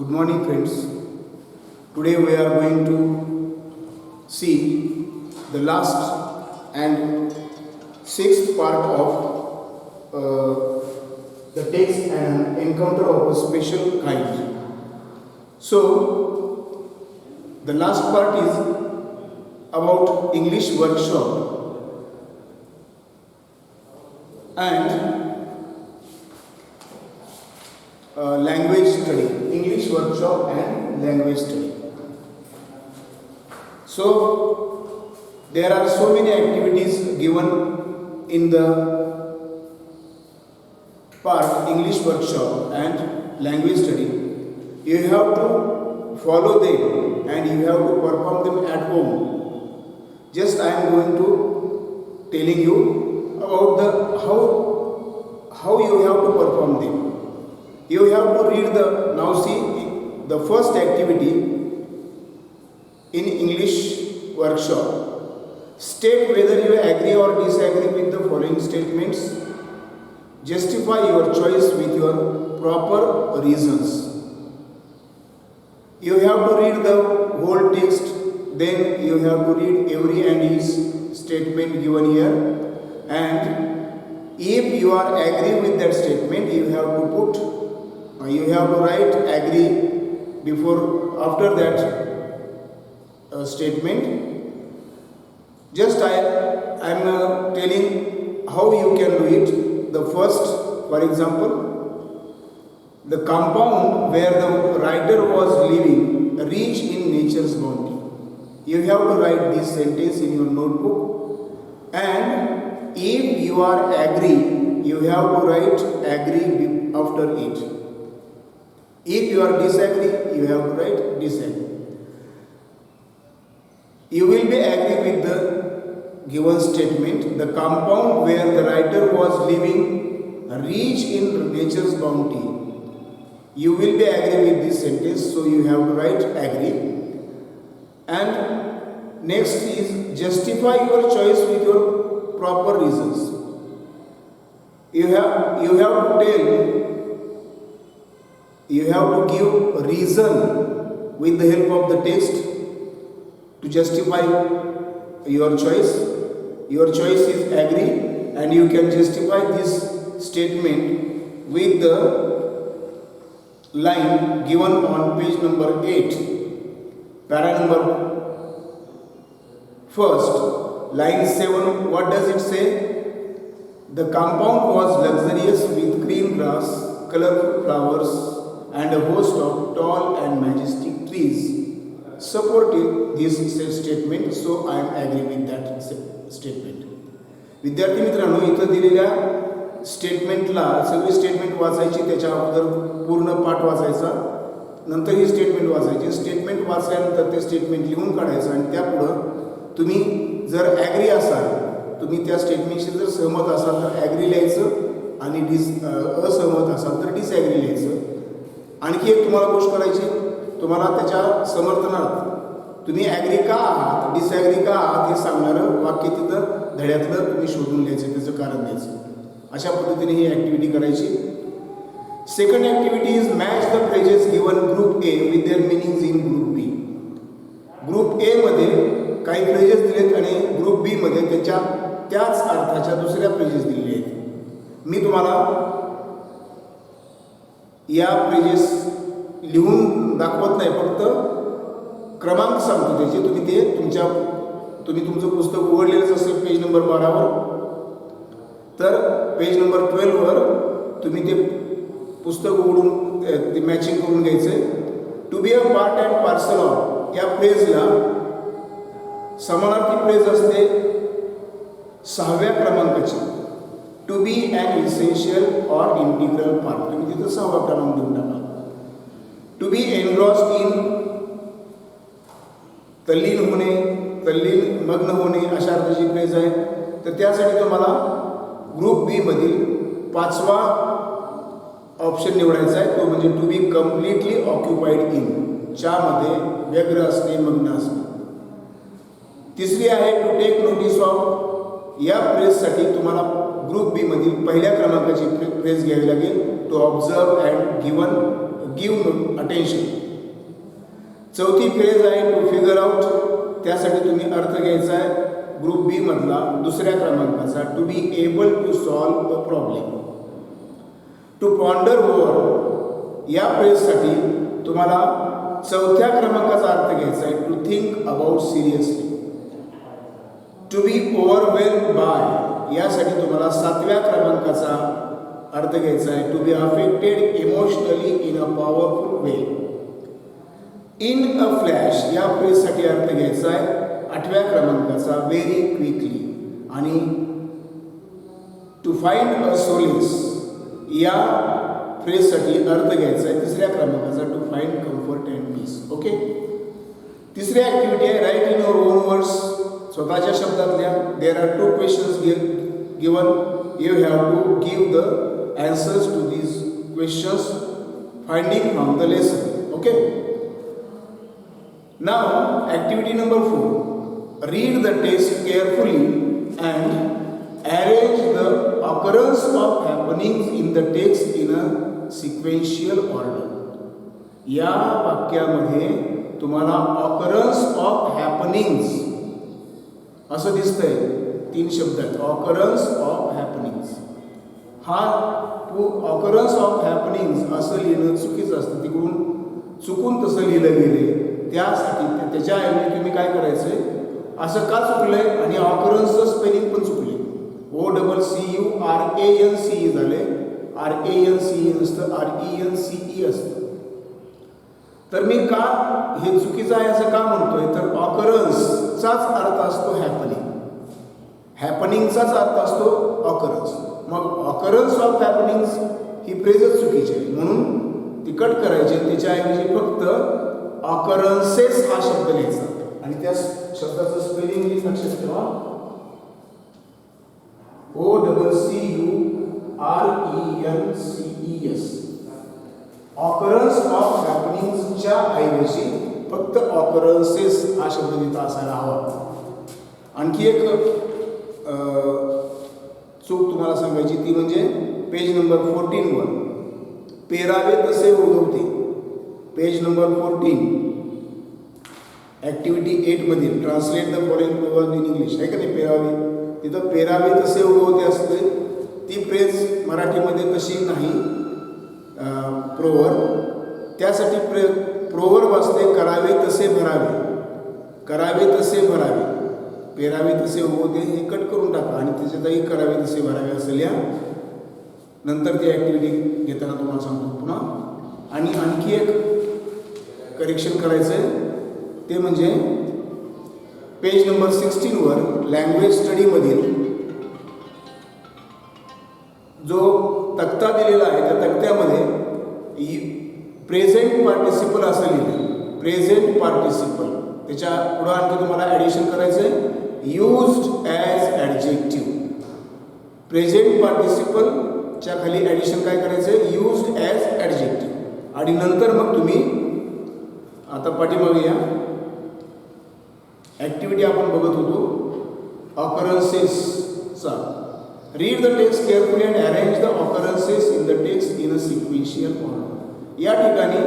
Good morning, friends. Today we are going to see the last and sixth part of the text and encounter of a special kind. So, the last part is about English workshop and language study. English workshop and language study. So, there are so many activities given in the part English workshop and language study. You have to follow them and you have to perform them at home. Just I am going to telling you about the how you have to perform them. You have to read the first activity in English workshop. State whether you agree or disagree with the following statements. Justify your choice with your proper reasons. You have to read the whole text, then you have to read every and each statement given here, and if you are agree with that statement, you have to write agree before after that statement. Just I am telling how you can do it. The first, for example, the compound where the writer was living rich in nature's bounty. You have to write this sentence in your notebook, and if you are agree, you have to write agree after it. If you are disagree, you have to write disagree. You will be agree with the given statement. The compound where the writer was living rich in nature's bounty. You will be agree with this sentence, so you have to write agree. And next is justify your choice with your proper reasons. You have to give reason with the help of the text to justify your choice. Your choice is agree, and you can justify this statement with the line given on page number 8, para number first, line 7. What does it say? The compound was luxurious with green grass, colorful flowers, and a host of tall and majestic trees supported this statement, so I am agree with that statement. विद्यार्थी मित्रांनो, इथं दिलेल्या स्टेटमेंटला सगळी statement वाचायची, त्याच्या अगोदर पूर्ण पाठ वाचायचा, नंतर ही स्टेटमेंट वाचायची. स्टेटमेंट वाचल्यानंतर ते स्टेटमेंट लिहून काढायचं आणि त्यापुढं तुम्ही जर ॲग्री असाल, तुम्ही त्या स्टेटमेंटशी जर सहमत असाल तर ॲग्री लिहायचं आणि असहमत असाल तर डिसॲग्री लिहायचं. आणखी एक तुम्हाला गोष्ट करायची, तुम्हाला त्याच्या समर्थनार्थ तुम्ही ॲग्री का आहात, डिसॲग्री का आहात हे सांगणारं वाक्य तिथं धड्यातलं तुम्ही शोधून घ्यायचं, त्याचं कारण द्यायचं. अशा पद्धतीने ही ॲक्टिव्हिटी करायची. Second activity is match the phrases given group A with their meanings in group B. Group A मध्ये काही फ्रेजेस दिलेत आणि ग्रुप बी मध्ये त्याच अर्थाच्या दुसऱ्या फ्रेजेस दिलेल्या आहेत. मी तुम्हाला या फ्रेजेस लिहून दाखवत नाही, फक्त क्रमांक सांगतो त्याचे. तुम्ही तुमचं पुस्तक उघडलेलंच असेल पेज नंबर 12 तर पेज नंबर 12 तुम्ही ते पुस्तक उघडून ते मॅचिंग करून घ्यायचं. To be a part and parcel of या फ्रेजला समानार्थी फ्रेज असते 6व्या क्रमांकाची. To be an essential or integral part, तुम्ही तिथं 6वा क्रमांक देऊन टाका. टू बी एनग्रॉस्ड इन तल्लीन मग्न होणे अशा अर्थाची फ्रेज आहे. तर त्यासाठी तुम्हाला ग्रुप बी मधील 5वा ऑप्शन निवडायचा आहे, तो म्हणजे to be completely occupied in, च्यामध्ये व्यग्र असणे, मग्न असणे. तिसरी आहे टू टेक नोटीस ऑफ. या फ्रेजसाठी तुम्हाला ग्रुप बी मधील पहिल्या क्रमांकाची फ्रेज घ्यावी लागेल. To observe and give attention. चौथी फ्रेज आहे टू फिगर आउट. त्यासाठी तुम्ही अर्थ घ्यायचा आहे ग्रुप बी मधला दुसऱ्या क्रमांकाचा, to be able to solve a problem. To ponder over या फ्रेजसाठी तुम्हाला चौथ्या क्रमांकाचा अर्थ घ्यायचा आहे to think about seriously. To be overwhelmed by यासाठी तुम्हाला सातव्या क्रमांकाचा अर्थ घ्यायचा आहे to be affected emotionally in a powerful way. In a flash या फ्रेजसाठी अर्थ घ्यायचा आहे आठव्या क्रमांकाचा व्हेरी क्विकली. आणि टू फाइंड अ सोलिस या फ्रेजसाठी अर्थ घ्यायचा आहे तिसऱ्या क्रमांकाचा to find comfort and peace. Okay. तिसरी ॲक्टिव्हिटी आहे write in your own words. स्वतःच्या शब्दातल्या. There are two questions given. You have to give the answers to these questions finding from the lesson. Okay. Now activity number 4. Read the text carefully and arrange the occurrence of happenings in the text in a sequential order. या वाक्यामध्ये तुम्हाला occurrence of happenings असं दिसतंय. 3 शब्द आहेत. occurrence of happenings. हा occurrence of happenings असं लिहिणं चुकीचं असतं. तिकडून चुकून तसं लिहिलं गेले त्यासाठी त्याच्याऐवजी तुम्ही काय करायचं असं का चुकलंय आणि ऑकरन्सचं स्पेलिंग पण चुकले. OCCURANCE झाले. RANCE नसतं RENCE असतं. तर मी का हे चुकीचं आहे असं का म्हणतोय तर ऑकरन्सचाच अर्थ असतो हॅपनिंग. हॅपनिंगचाच अर्थ असतो ऑकरन्स. मग ऑकरन्स ऑफ हॅपनिंग्स ही फ्रेजच चुकीची आहे म्हणून ती कट करायची. त्याच्याऐवजी फक्त ऑकरन्सेस हा शब्द लिहायचा आणि त्या शब्दाचं स्पेलिंग लक्षात ठेवा. OCCURENCES. ऑकरन्स ऑफ हॅपनिंग्सच्या ऐवजी फक्त ऑकरन्सेस हा शब्द लिहिता असायला हवा. आणखी एक चूक तुम्हाला सांगायची ती म्हणजे पेज नंबर 14 वर पेरावे तसे उगवते. पेज नंबर 14 ॲक्टिव्हिटी 8 मधील translate the following proverb in English आहे का नाही. पेरावे तिथं पेरावे तसे उगवते असते. ती फ्रेज मराठीमध्ये तशी नाही प्रोवर्ब. त्यासाठी प्रोवर्ब असते करावे तसे भरावे. करावे तसे भरावे. पेरावे तसे उगवते हे कट करून टाका आणि त्याच्यातही करावे तसे भरावे असं लिहा. नंतर ती ॲक्टिव्हिटी घेताना तुम्हाला सांगतो पुन्हा. आणि आणखी एक करेक्शन करायचं आहे ते म्हणजे पेज नंबर 16 वर लँग्वेज स्टडीमधील जो तक्ता दिलेला आहे त्या तक्त्यामध्ये प्रेझेंट पार्टिसिपल असं लिहिलं. प्रेझेंट पार्टिसिपल त्याच्या पुढं आणखी तुम्हाला ॲडिशन करायचं आहे यूज्ड ॲज ॲडजेक्टिव्ह. प्रेझेंट पार्टिसिपलच्या खाली ॲडिशन काय करायचं आहे यूज्ड ॲज ॲडजेक्टिव्ह. आणि नंतर मग तुम्ही आता पाठीमागे या ॲक्टिव्हिटी आपण बघत होतो ऑकरन्सेसचा. Read the text carefully and arrange the occurrences in the text in a sequential order. या ठिकाणी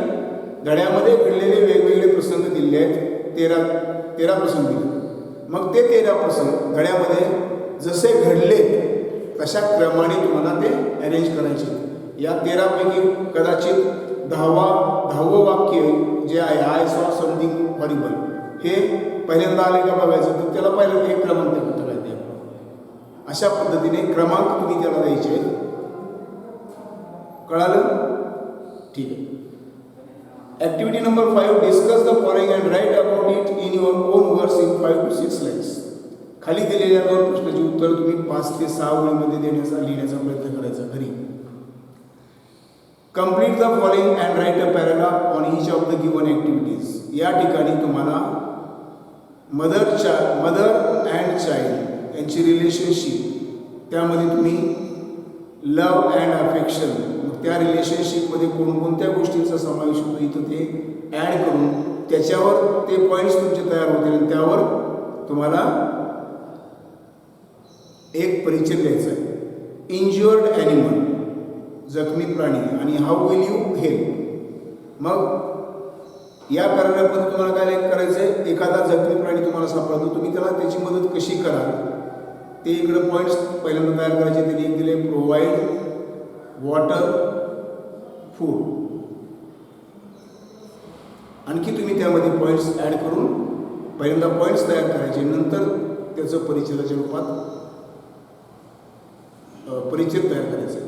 धड्यामध्ये घडलेले वेगवेगळे प्रसंग दिले आहेत. 13 प्रसंग दिले. मग ते 13 प्रसंग धड्यामध्ये जसे घडले तशा क्रमाने तुम्हाला ते अरेंज करायचे. या 13 पैकी कदाचित 10वं वाक्य जे आहे आय सॉ समथिंग हॉरिबल हे पहिल्यांदा आले का बघायचं तर त्याला पहिल्यांदा एक क्रमांक करायचे. अशा पद्धतीने क्रमांक तुम्ही त्याला द्यायचे. कळालं? ठीक आहे. Activity number 5 discuss the following and write about it in your own words in 5 to 6 lines. खाली दिलेल्या 2 प्रश्नाची उत्तर तुम्ही 5 ते 6 ओळीमध्ये लिहिण्याचा प्रयत्न करायचा घरी. Complete the following and right a paragraph on each of the given activities. या ठिकाणी तुम्हाला मदर अँड चाइल्ड यांची रिलेशनशिप त्यामध्ये तुम्ही लव अँड अफेक्शन त्या रिलेशनशिपमध्ये कोणकोणत्या गोष्टींचा समावेश होतो इथं ते ॲड करून त्याच्यावर ते पॉईंट्स तुमचे तयार होतील आणि त्यावर तुम्हाला एक परिचय द्यायचा आहे. इंज्युअर्ड ॲनिमल जखमी प्राणी आणि हाऊ विल यू हेल्प. मग या पॅराग्राफमध्ये तुम्हाला काय करायचं आहे, एखादा जखमी प्राणी तुम्हाला सापडतो, तुम्ही त्याला त्याची मदत कशी कराल ते इकडे पॉईंट्स पहिल्यांदा तयार करायचे. त्यांनी एक दिले प्रोव्हाइड वॉटर फूड. आणखी तुम्ही त्यामध्ये पॉईंट्स ॲड करून पहिल्यांदा पॉईंट्स तयार करायचे, नंतर त्याचं परिचयाच्या रूपात परिचय तयार करायचं.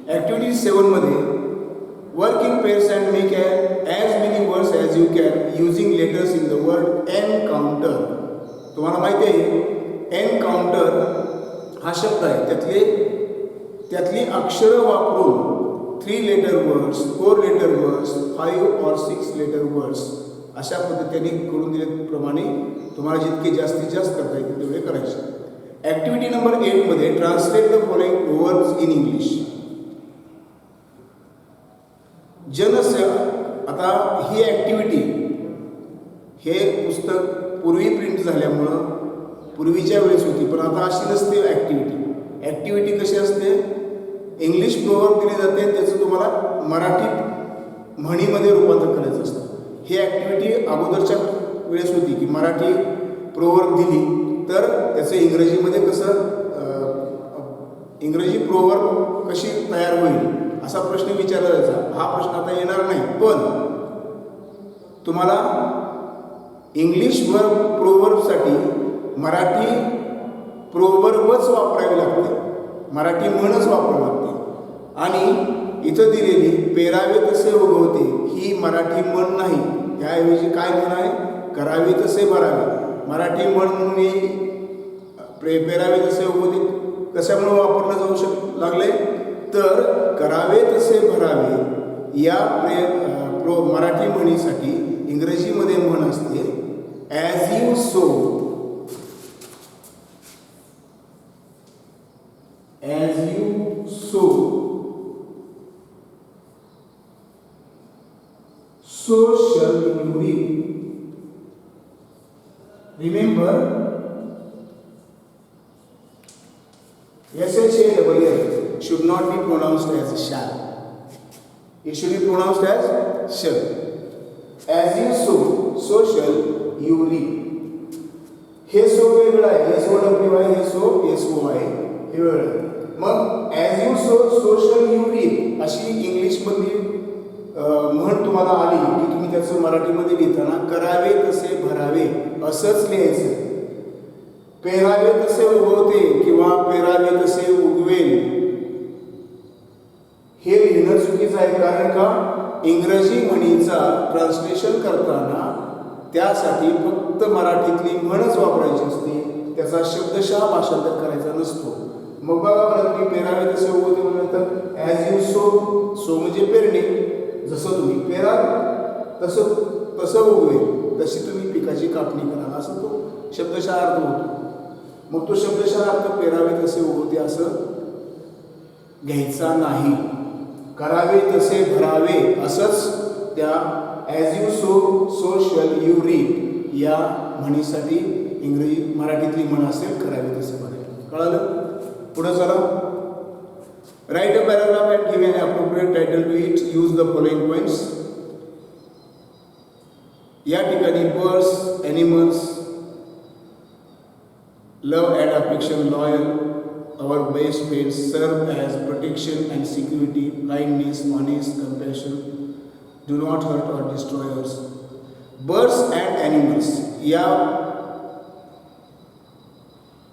ॲक्टिव्हिटी 7मध्ये work in pairs and make as many words as you can using letters in the word encounter. तुम्हाला माहिती आहे एनकाउंटर हा शब्द आहे, त्यातली अक्षरं वापरून 3 letter words, 4 letter words, 5 or 6 letter words अशा पद्धतीने करून दिल्याप्रमाणे तुम्हाला जितके जास्तीत जास्त करता येतील तेवढे करायचे. ॲक्टिव्हिटी नंबर 8मध्ये translate the following proverbs in English. आता ही ॲक्टिव्हिटी, हे पुस्तक पूर्वी प्रिंट झाल्यामुळं पूर्वीच्या वेळेस होती, पण आता अशी नसते ॲक्टिव्हिटी. ॲक्टिव्हिटी कशी असते, इंग्लिश प्रोव्हर्ब दिली जाते, त्याचं तुम्हाला मराठी म्हणीमध्ये रूपांतर करायचं असतं. ही ॲक्टिव्हिटी अगोदरच्या वेळेस होती की मराठी प्रोव्हर्ब दिली तर त्याचं इंग्रजीमध्ये कसं इंग्रजी प्रोव्हर्ब कशी तयार होईल असा प्रश्न विचारला जायचा. हा प्रश्न आता येणार नाही, पण तुम्हाला इंग्लिश प्रोव्हर्बसाठी मराठी प्रोव्हर्बच वापरावी लागते, मराठी म्हणच वापरावी लागते. आणि इथं दिलेली पेरावे तसे उगवते ही मराठी म्हण नाही, त्याऐवजी काय म्हण आहे, करावे तसे भरावे. मराठी म्हण म्हणून पेरावे तसे उगवते कशामुळे वापरलं जाऊ लागले, तर करावे तसे भरावे या मराठी म्हणीसाठी इंग्रजीमध्ये म्हण असते as you so. As you so, so shall you reap. Remember, SHALL should not be pronounced as shall. It should be pronounced as shall. As you sow, so shall you reap. हे so वेगळं आहे, SOW आहे, हे so SO आहे, हे वेगळं आहे. मग as you sow so shall you reap अशी इंग्लिशमधली म्हण तुम्हाला आली की तुम्ही त्याचं मराठीमध्ये लिहिताना करावे तसे भरावे असंच लिहायचं. पेरावे तसे उगवते किंवा पेरावे तसे उगवेल हे लिहिणं चुकीचं आहे. कारण का, इंग्रजी म्हणीचा ट्रान्सलेशन करताना त्यासाठी फक्त मराठीतली म्हणच वापरायची असते, त्याचा शब्दशः भाषांतर करायचा नसतो. मग बघा बरं, तुम्ही पेरावे तसे उगवते म्हणल्यानंतर ॲज यू सो, सो म्हणजे पेरणे, जसं तुम्ही पेराल तसं उगवेल, तशी तुम्ही पिकाची कापणी कराल, असं तो शब्दशः अर्थ होतो. मग तो शब्दशः अर्थ पेरावे तसे उगवते असं घ्यायचा नाही, करावे तसे भरावे असंच त्या as you sow so shall you reap या म्हणीसाठी इंग्रजी मराठीतली म्हण असेल करावे तसे भरावे. कळालं? पुढं चला. Write a paragraph and give an appropriate title to it. Use the following points. या ठिकाणी birds, animals, love and affection, loyal, our best friends, serve as protection and security, kindness, honest, compassion, do not hurt or destroy us. Birds and animals या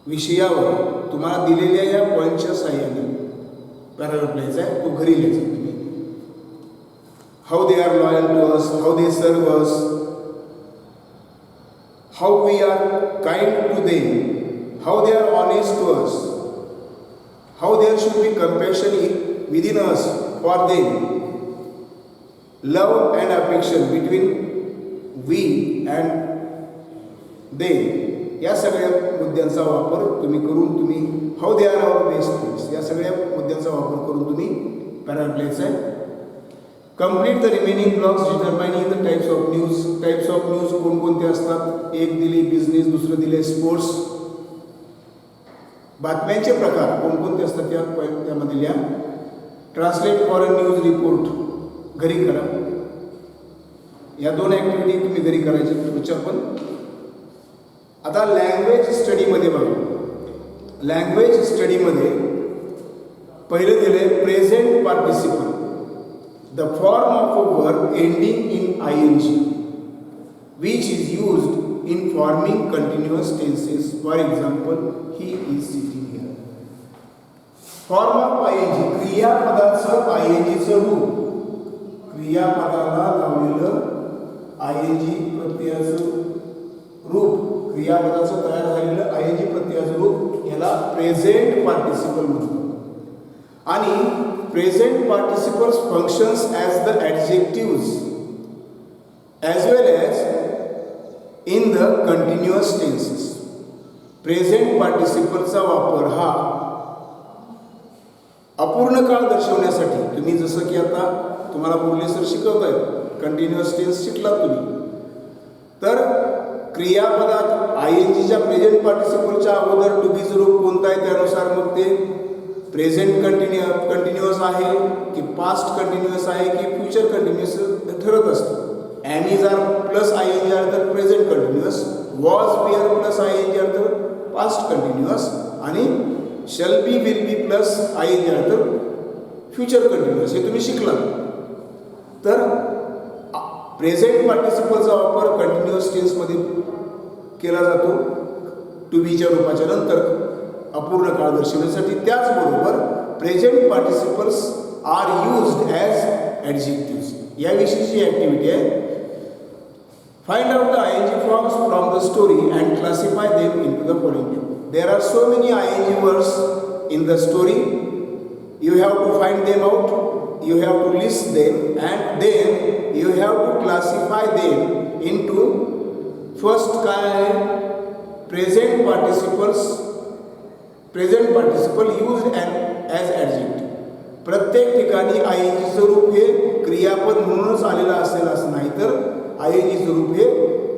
विषयावर तुम्हाला दिलेल्या या पॉईंटच्या साहाय्याने paragraph लिहायचा आहे, तो घरी लिहायचा तुम्ही. How they are loyal to us, how they serve us, how we are kind to them, how they are honest to us, how there should be compassion within us for them, love and affection between we and they. या सगळ्या मुद्द्यांचा वापर तुम्ही करून तुम्ही how they are our best friends या सगळ्या मुद्द्यांचा वापर करून तुम्ही पॅराग्राफ लिहायचा आहे. Complete the remaining blocks determining the types of news. Types of news कोणकोणते असतात? एक दिली बिझनेस, दुसरं दिले स्पोर्ट्स. बातम्यांचे प्रकार कोणकोणते असतात त्यामध्ये लिहा. ट्रान्सलेट फॉरेन न्यूज रिपोर्ट घरी करा. या दोन ॲक्टिव्हिटी तुम्ही घरी करायचे पुढच्या पण. आता लँग्वेज स्टडीमध्ये बघा, लँग्वेज स्टडीमध्ये पहिलं दिलं आहे present participle, the form of a verb ending in ING which is used in forming continuous tenses. For example, he is sitting here. Form of ING, क्रियापदाचं INGचं रूप, क्रियापदाला लावलेलं ING प्रत्ययाचं रूप, क्रियापदाचं तयार झालेलं ING प्रत्ययाचं रूप याला प्रेझेंट पार्टिसिपल म्हणतात. आणि present participles functions as the adjectives as well as in the continuous tenses. Present पार्टिसिपलचा वापर हा अपूर्ण काळ दर्शवण्यासाठी, तुम्ही जसं की आता तुम्हाला मुरली सर शिकवत आहेत, कंटिन्युअस टेन्स शिकलात तुम्ही, तर क्रियापदात INGच्या प्रेझेंट पार्टिसिपलच्या अगोदर टू बीचं रूप कोणतं आहे त्यानुसार मग ते प्रेझेंट कंटिन्युअस आहे की पास्ट कंटिन्युअस आहे की फ्युचर कंटिन्युअस ठरत असतं. am is are plus ING are the present continuous, was were plus ING are the past continuous आणि shall be will be plus ING are the future continuous. हे तुम्ही शिकला. तर present पार्टिसिपलचा वापर कंटिन्युअस टेन्समध्ये केला जातो टू बीच्या रूपाच्या नंतर अपूर्ण काळ दर्शवण्यासाठी. त्याचबरोबर present participles are used as adjectives. याविषयीची ॲक्टिव्हिटी आहे. Find out the ING forms from the story and classify them into the following table. There are so many ING words in the story. You have to find them out. You have to list them and then you have to classify them into first काय आहे present participles. Present participle used as adjective. प्रत्येक ठिकाणी INGचं रूप हे क्रियापद म्हणूनच आलेलं असेल असं नाही, तर INGचं रूप हे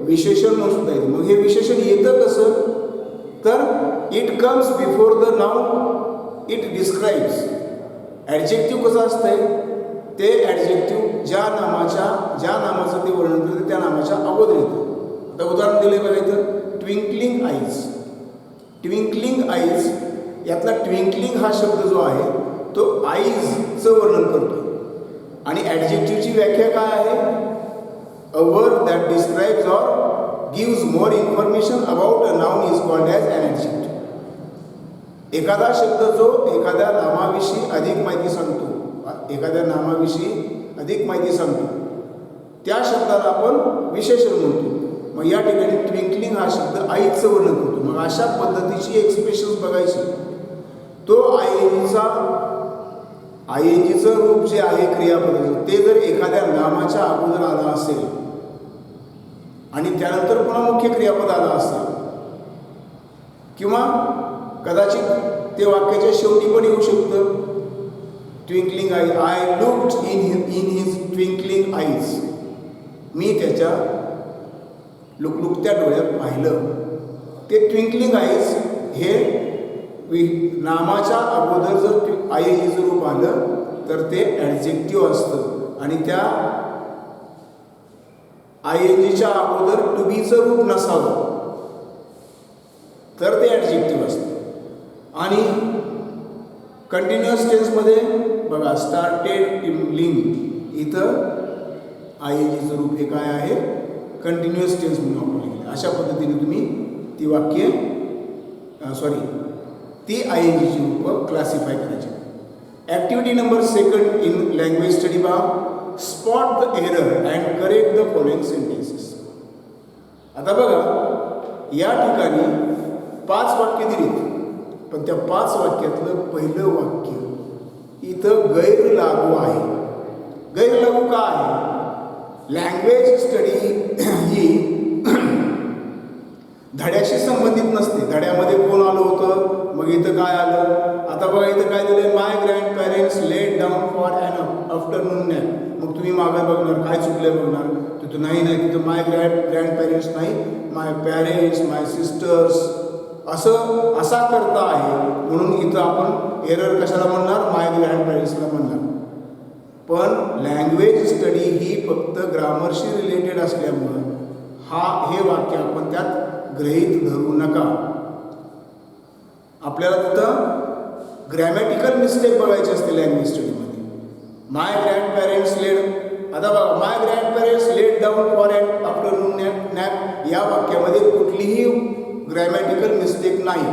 विशेषण म्हणून सुद्धा येतं. मग हे विशेषण येतं कसं, तर it comes before the noun, it describes. Adjective कसं असतंय, ते ॲडजेक्टिव्ह ज्या नामाचं ते वर्णन करते त्या नामाच्या अगोदर येतं. आता उदाहरण दिले बघा इथं, ट्विंकलिंग आईज. ट्विंकलिंग आईज यातला ट्विंकलिंग हा शब्द जो आहे तो आईजचं वर्णन करतो. आणि ॲडजेक्टिव्हची व्याख्या काय आहे, a word that describes or gives more information about a noun is called as an adjective. एखादा शब्द जो एखाद्या नामाविषयी अधिक माहिती सांगतो, एखाद्या नामाविषयी अधिक माहिती सांगतो, त्या शब्दाला आपण विशेषण म्हणतो. मग या ठिकाणी ट्विंकलिंग हा शब्द आईचं वर्णन करतो. मग अशा पद्धतीची एक्सप्रेशन्स बघायची. तो INGचं रूप जे आहे क्रियापदाचं ते जर एखाद्या नामाच्या अगोदर आला असेल आणि त्यानंतर पुन्हा मुख्य क्रियापद आला असेल किंवा कदाचित ते वाक्याच्या शेवटी पण येऊ शकतं. Twinkling eye, I looked in his twinkling eyes. मी त्याच्या लुकलुकत्या डोळ्यात पाहिलं. ते ट्विंकलिंग आईज हे नामाच्या अगोदर जर INGचं रूप आलं तर ते ॲडजेक्टिव्ह असतं आणि त्या INGच्या अगोदर टू बीचं रूप नसावं तर ते ॲडजेक्टिव्ह असतं. आणि कंटिन्युअस टेन्समध्ये बघा, स्टार्टेड टिम्बलिंग, इथं INGचं रूप हे काय आहे, कंटिन्युअस टेन्स म्हणून वापरले गेले. अशा पद्धतीने तुम्ही ती वाक्ये ती INGची रूपं क्लासिफाय करायची. Activity number 2 in language study पहा, spot the error and correct the following sentences. आता बघा, या ठिकाणी 5 वाक्य दिलीत, पण त्या 5 वाक्यातलं पहिलं वाक्य इथं गैरलागू आहे. गैरलागू का आहे? लँग्वेज स्टडी ही धड्याशी संबंधित नसते. धड्यामध्ये कोण आलं होतं, मग इथं काय आलं. आता बघा इथं काय दिलं, my grand parents let down for an afternoon nap. मग तुम्ही मागं बघणार काय चुकलं बघणार, तिथं नाही तिथं माय ग्रँड पॅरेंट्स नाही, माय पॅरेंट्स, माय सिस्टर्स असा करता आहे. म्हणून इथं आपण एरर कशाला म्हणणार, माय ग्रँड पॅरेंट्सला म्हणणार. पण लँग्वेज स्टडी ही फक्त ग्रामरशी रिलेटेड असल्यामुळं हे वाक्य आपण त्यात गृहीत धरू नका. आपल्याला तिथं ग्रॅमॅटिकल मिस्टेक बघायची असते लँग्वेज स्टडीमध्ये. माय ग्रँड पॅरेंट्स लेड, आता बघा my grand parents laid down for an afternoon nap, या वाक्यामध्ये कुठलीही ग्रॅमॅटिकल मिस्टेक नाही.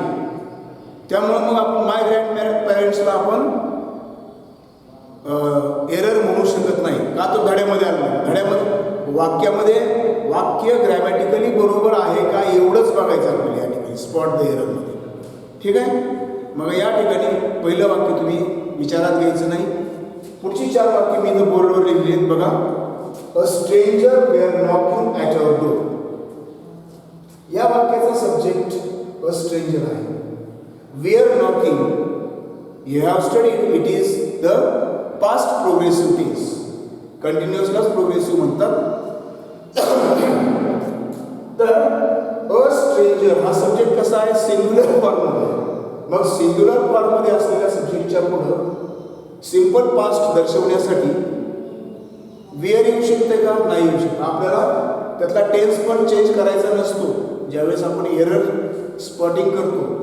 त्यामुळं मग आपण माय ग्रँड पॅरेंट्सला आपण एरर म्हणू शकत नाही. का तो धड्यामध्ये आलं, धड्यामध्ये वाक्यामध्ये वाक्य ग्रॅमॅटिकली बरोबर आहे का एवढंच बघायचं आपल्याला या ठिकाणी स्पॉट द एररमध्ये. ठीक आहे. मग या ठिकाणी पहिलं वाक्य तुम्ही विचारात घ्यायचं नाही. पुढची 4 वाक्य मी इथं बोर्डवर लिहिली आहेत बघा. A stranger were knocking at our door. या वाक्याचा सब्जेक्ट अ स्ट्रेंजर आहे. Were knocking you have studied, it is the past progressive tense. कंटिन्युअसलाच प्रोग्रेसिव्ह म्हणतात. तर अ स्ट्रेंजर हा सब्जेक्ट कसा आहे, सिंग्युलर फॉर्ममध्ये. मग सिंग्युलर फॉर्ममध्ये असलेल्या सब्जेक्टच्या पुढं सिंपल पास्ट दर्शवण्यासाठी वेअर येऊ शकते का, नाही येऊ शकते. आपल्याला त्यातला टेन्स पण चेंज करायचा नसतो ज्यावेळेस आपण एरर स्पॉटिंग करतो.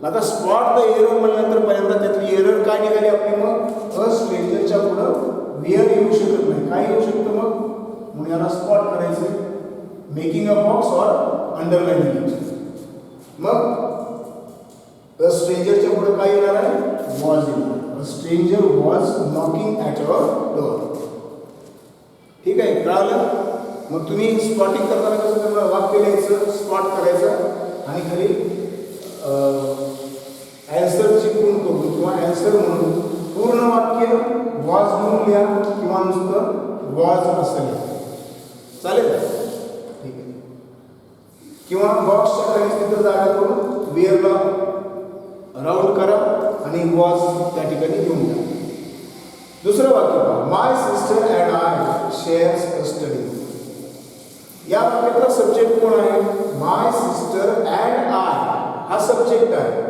आता स्पॉट द एरर म्हणल्यानंतर पहिल्यांदा त्यातली एरर काय निघाली आपली, मग अ स्ट्रेंजरच्या पुढं वेअर येऊ शकत नाही. काय येऊ शकतं मग, म्हणून याला स्पॉट करायचं, making a box or underlining it. मग अ स्ट्रेंजरच्या पुढे काय येणार आहे, वॉज येणार. A stranger was knocking at our door. ठीक आहे, कळालं. मग तुम्ही स्पॉटिंग करताना कसं करणार, वाक्य लिहायचं, स्पॉट करायचं आणि खाली ॲन्सर चिकवून करून किंवा ॲन्सर म्हणून पूर्ण वाक्य वॉज म्हणून लिहा किंवा नुसतं वॉज असं लिहा. चालेल. ठीक आहे. किंवा बॉक्सच्या खाली तिथं जागा करून वेअरला राऊंड करा आणि वॉज त्या ठिकाणी घेऊन जा. दुसरं वाक्य पहा. My sister and I shares a study. या वाक्यातला सब्जेक्ट कोण आहे, माय सिस्टर अँड आय हा सब्जेक्ट आहे.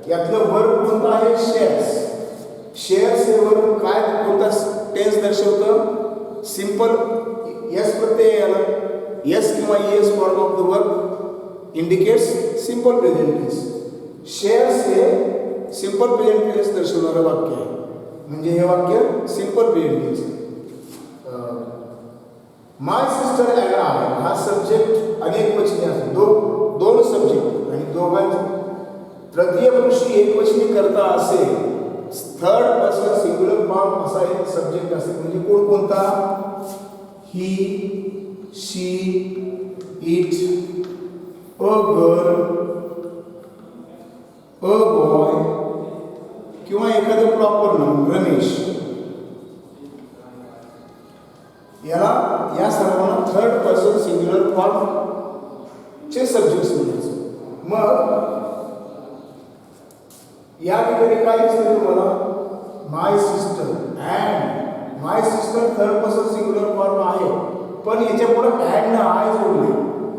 यातलं वर्ब कोणतं आहे, शेअर्स. शेअर्स हे वर्ब काय, कोणता टेन्स दर्शवतं, सिंपल यस प्रत्यय आला. यस किंवा येस form of the verb indicates simple present tense. Shares हे सिंपल प्रेझेंट टेन्स दर्शवणारं वाक्य आहे. म्हणजे हे वाक्य सिंपल प्रेझेंट टेन्स आहे. माय सिस्टर अँड आय हा सब्जेक्ट अनेक वचनी असतो. दोन सब्जेक्ट आणि दोघांचे तृतीय पुरुषी एकवचनी करता असेल, थर्ड पर्सन सिंग्युलर फॉर्म असा एक सब्जेक्ट असेल म्हणजे कोणता, he, she, it, a girl, a boy किंवा एखादं प्रॉपर नाम रमेश, या सर्वांना थर्ड पर्सन सिंग्युलर फॉर्म चे सब्जेक्ट्स म्हणायचे. मग या ठिकाणी काय दिसतं तुम्हाला, my sister and, my sister third person singular form आहे पण याच्या पुढे अँड आय जोडले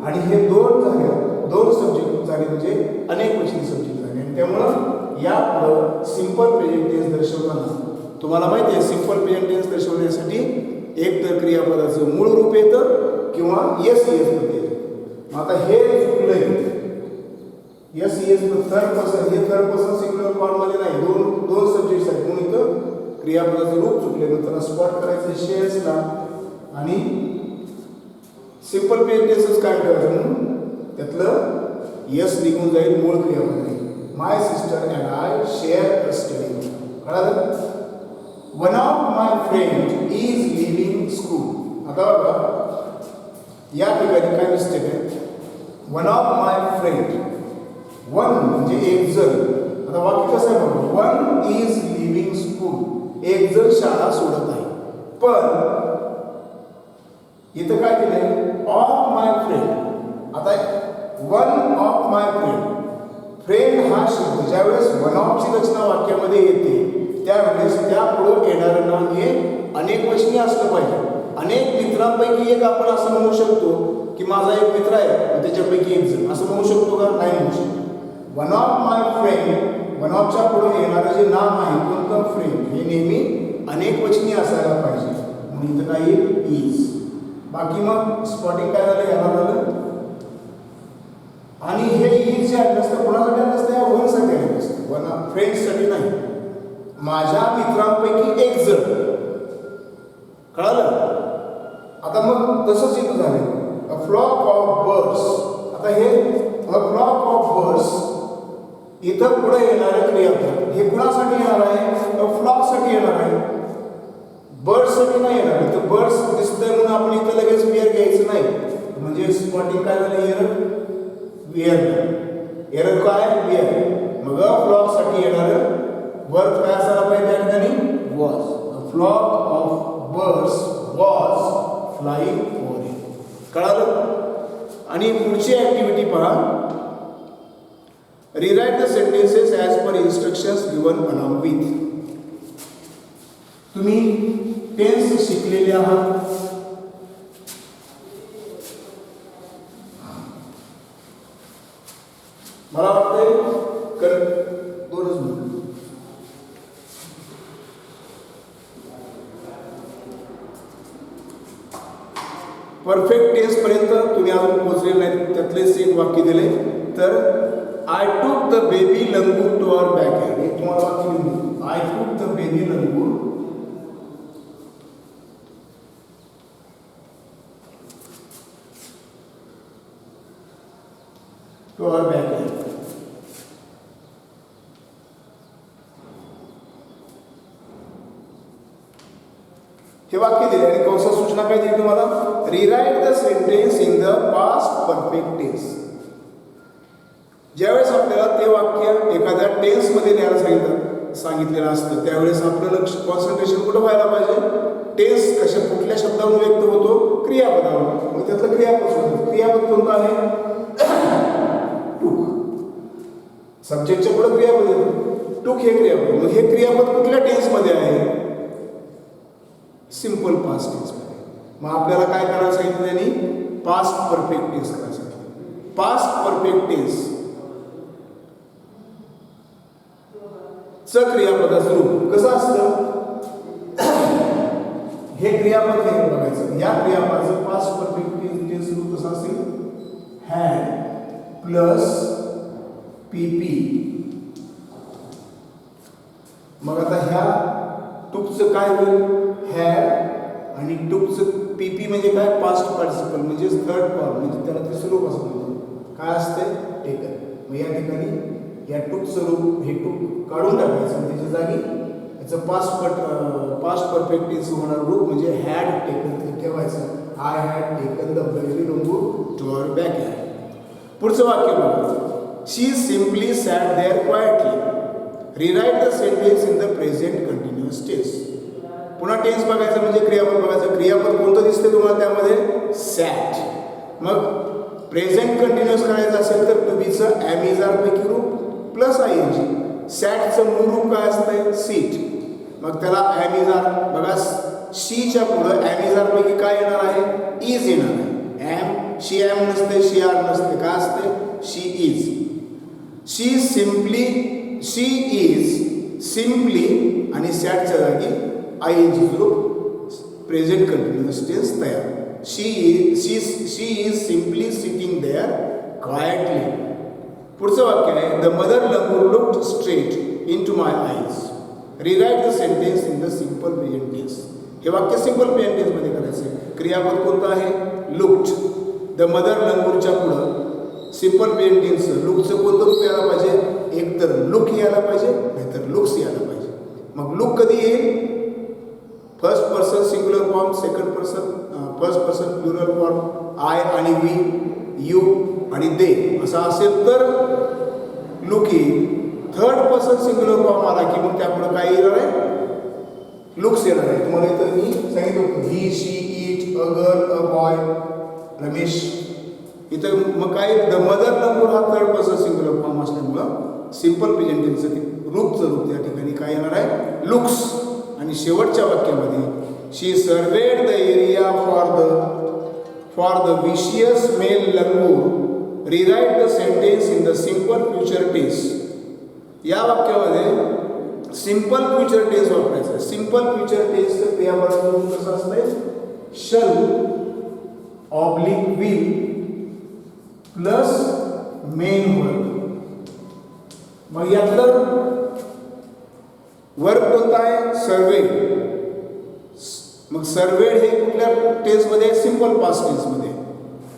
आणि हे दोन सब्जेक्ट झाले म्हणजे अनेक वचनी सब्जेक्ट झाले. आणि त्यामुळं या पुढं सिंपल प्रेझेंट टेन्स दर्शवताना तुम्हाला माहिती आहे, सिंपल प्रेझेंट टेन्स दर्शवण्यासाठी एक तर क्रियापदाचं मूळ रूप येतं किंवा येस येस प्रत्यय येतं. आता हे चुकलंय, यस येस थर्ड पर्सन, हे थर्ड पर्सन सिंग्युलर फॉर्ममध्ये नाही, दोन सब्जेक्ट्स आहेत म्हणून इथं क्रियापदाचं रूप चुकले. मग त्याला स्पॉट करायचं शेअर्सला आणि सिंपल प्रेझेंट टेन्सच काय ठेवायचं म्हणून त्यातलं यस निघून जाईल मूळ क्रियापद. My sister and I share a study. कळालं. One of my friend is living school. आता बघा या ठिकाणी काय मिस्टेक आहे, one of my friend, one म्हणजे एक जण. आता वाक्य कसं आहे बघा, वन इज लिव्हिंग स्कूल, एक जण शाळा सोडत आहे. पण इथं काय केलंय, ऑफ माय फ्रेंड. आता one of my friend, friend हा शब्द ज्यावेळेस वन ऑफची रचना वाक्यामध्ये येते त्यावेळेस त्या पुढं येणारं नाम हे अनेक वचनी असलं पाहिजे. अनेक मित्रांपैकी एक आपण असं म्हणू शकतो की माझा एक मित्र आहे त्याच्यापैकी एक जण, असं म्हणू शकतो का, नाही म्हणू शकतो. One of my friend, one ऑफच्या पुढे येणारं जे नाम आहे कोणतं, फ्रेंड, हे नेहमी अनेक वचनी असायला पाहिजे. म्हणून इथं काय येईल इज. बाकी मग स्पॉटिंग काय झालं याला झालं. आणि हे इज जे आलं असतं कोणासाठी आलं असतं या वनसाठी आलं असतं, वन फ्रेंड्ससाठी नाही. माझ्या मित्रांपैकी एक जण, कळालं. आता मग तसंच इथं झालं अ फ्लॉक ऑफ बर्ड्स. आता हे अ फ्लॉक ऑफ बर्ड्स इथं पुढे येणारे क्रियापद हे कुणासाठी येणार आहे, अ फ्लॉकसाठी येणार आहे, बर्ड्ससाठी नाही येणार. इथं बर्ड्स दिसतंय म्हणून आपण इथं लगेच वेअर घ्यायचं नाही. म्हणजे स्पॉटिंग काय झालं एरर, वेअर. एरर काय वेअर. मग अ फ्लॉकसाठी येणार वर्ब काय असायला पाहिजे या ठिकाणी was. A flock of birds was flying over him. कळालं. आणि पुढची ऍक्टिव्हिटी पहा. Rewrite the sentences as per instructions given along with. तुम्ही टेन्स शिकलेले आहात. मला वाटतंय दोनच मिनिट. परफेक्ट टेन्स पर्यंत तुम्ही अजून पोहोचलेले नाही. त्यातलेच एक वाक्य दिले. तर I took the baby langur to our back yard. हे तुम्हाला वाक्य लिहून, I took the baby langur to our back yard. हे वाक्य दिले आणि कंसात सूचना काय दिली तुम्हाला. Rewrite the sentence in the past perfect tense. ज्यावेळेस आपल्याला ते वाक्य एखाद्या टेन्समध्ये लिहायला सांगितलेलं असतं त्यावेळेस आपलं लक्ष कॉन्सन्ट्रेशन कुठं व्हायला पाहिजे. टेन्स कुठल्या शब्दावरून व्यक्त होतो, क्रियापदावर. मग त्यातलं क्रियापद शोधायचं. क्रियापद कोणतं आहे, टूक. सब्जेक्टच्या पुढे क्रियापद येतो, टूक हे क्रियापद. मग हे क्रियापद कुठल्या टेन्समध्ये आहे, सिंपल पास्ट टेन्समध्ये. मग आपल्याला काय करायला सांगितलं त्यांनी, पास्ट परफेक्ट टेन्स करायला सांगितलं. पास्ट परफेक्ट टेन्स च क्रियापदाचं रूप कसं असतं, हे क्रियापद हे बघायचं. या क्रियापदाचं पास्ट परफेक्ट टेन्स रूप कसं असेल, हॅड प्लस पीपी. मग आता ह्या टूकचं काय होईल, हॅड आणि टूकचं पीपी म्हणजे काय, पास्ट पार्टिसिपल म्हणजे थर्ड फॉर्म, म्हणजे त्याला तिसरं रूप असं म्हणतो. काय असते, टेकन. मग या ठिकाणी या टूकचं रूप हे टूक काढून टाकायचं. त्याच्या जागी याचं पास्ट परफेक्ट टेन्स होणार रूप म्हणजे हॅड टेकन ते ठेवायचं. I had taken the baby langur to our back yard. पुढचं वाक्य बघा. She simply sat there quietly. Rewrite the sentence in the present continuous tense. पुन्हा टेन्स बघायचं म्हणजे क्रियापद बघायचं. क्रियापद कोणतं दिसते तुम्हाला त्यामध्ये, सॅट. मग प्रेझेंट कंटिन्युअस करायचं असेल तर टू बीचं एम इज आर पैकी रूप प्लस आय एन जी. सॅटचं मूळ रूप काय असतंय, सीट. मग त्याला एम इज आर बघा, शीच्या पुढं एम इज आर पैकी काय येणार आहे, इज येणार आहे. एम शी एम नसते, शी आर नसते, काय असते, शी इज. शी इज सिम्पली आणि सॅटच्या जागी आय एन जी रूप प्रेझेंट कंटिन्युअस टेन्स तयार. She is simply sitting there quietly. पुढचं वाक्य आहे, the mother langur looked straight into my eyes. Rewrite the sentence in the simple present tense. हे वाक्य simple present टेन्समध्ये करायचं आहे. क्रियापद कोणतं आहे, लुक्ड. द मदर लंगूरच्या पुढं सिंपल प्रेझेंट टेन्स लुकचं कोणतं रूप यायला पाहिजे, एक तर लुक यायला पाहिजे नाहीतर लुक्स यायला पाहिजे. मग लुक कधी येईल, first person singular form, second person first person plural form, I आणि वी, यू आणि दे असं असेल तर लुक येईल. थर्ड पर्सन सिंग्युलर फॉर्म आला की मग त्यापुढे काय येणार आहे, लुक्स येणार आहे. तुम्हाला इथं मी सांगितलं होतं, he, she, it, a girl, a boy, Ramesh. इथं मग काय, द मदर लंगूर हा थर्ड पर्सन सिंग्युलर फॉर्म असल्यामुळं सिंपल प्रेझेंट टेन्सचं रूपचं त्या ठिकाणी काय येणार आहे, लुक्स. आणि शेवटच्या वाक्यामध्ये she served the area for the vicious male langur. Rewrite the sentence in the simple future tense. या वाक्यामध्ये सिंपल फ्युचर टेन्स वापरायचं. सिंपल फ्युचर टेन्सचं क्रियापद कसं असतंय, shall oblique will plus main verb. मग यातलं वर्ब कोणता आहे, सर्वेड. मग सर्वेड हे कुठल्या टेन्समध्ये, सिंपल पास्ट टेन्समध्ये.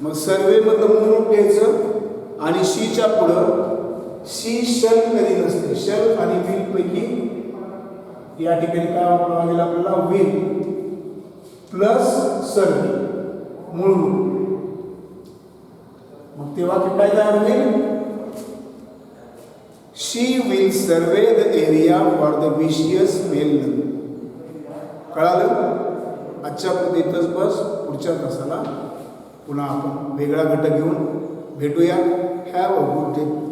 मग सर्वे मधलं म्हणून घ्यायचं आणि शीच्या पुढं शी शल कधी नसते. शल आणि विल पैकी या ठिकाणी काय वापरावं लागेल आपल्याला, विल प्लस सर्वे म्हणून. मग ते वाक्य काय तयार होईल, she will survey the area for the vicious male nun. कळालं. आजच्या इथंच बस. पुढच्या तासाला पुन्हा आपण वेगळा घटक घेऊन भेटूया. Have a good day.